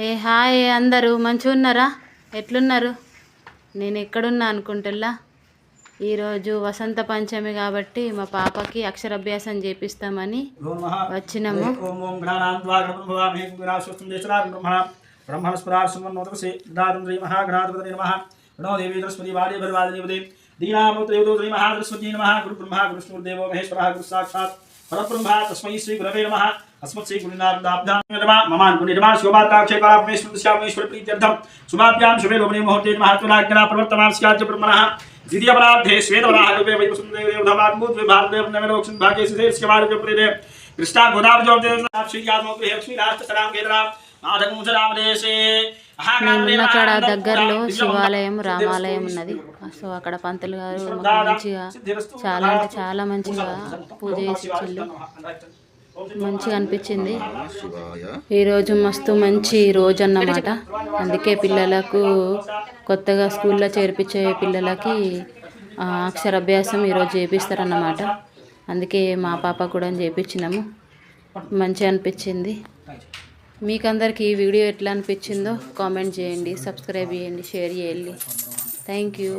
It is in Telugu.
ఏ హాయ్ అందరూ మంచిగా ఉన్నారా? ఎట్లున్నారు? నేను ఎక్కడున్నా అనుకుంటున్నా. ఈరోజు వసంత పంచమి కాబట్టి మా పాపకి అక్షరాభ్యాసం చేపిస్తామని వచ్చినాము. परब्रह्मा तस्मै श्री गुरवे नमः अस्मत् श्री गुरुनाथाभ्यां नमः ममान गुणिर्मा शोभाताक्षे कालापमेश्वर प्रीत्यर्थम शुभाभ्यां शुभे लोभने मुहूर्ते महात्मनाज्ञा प्रवर्तमान स्याद्य ब्रह्मणः द्वितीयपरार्धे श्वेतवराह रूपे वैवसुन्देव धमात्मूत विभार्देव नवलोकसन भाग्ये सिद्धे स्कवारुके प्रेरे कृष्णा गोदावरी श्री यादव लक्ष्मी राष्ट्र सराम केन्द्राम అక్కడ దగ్గరలో శివాలయం రామాలయం ఉన్నది. సో అక్కడ పంతులు గారు మంచిగా చాలా అంటే చాలా మంచిగా పూజ చేసిళ్ళు. మంచిగా అనిపించింది. ఈరోజు మస్తు మంచి రోజు అన్నమాట. అందుకే పిల్లలకు కొత్తగా స్కూల్లో చేర్పించే పిల్లలకి అక్షరాభ్యాసం ఈరోజు చేపిస్తారన్నమాట. అందుకే మా పాప కూడా చేపించినాము. మంచిగా అనిపించింది. మీకందరికి ఈ వీడియో ఎట్లా అనిపించిందో కామెంట్ చేయండి, సబ్స్క్రైబ్ చేయండి, షేర్ చేయండి. Thank you.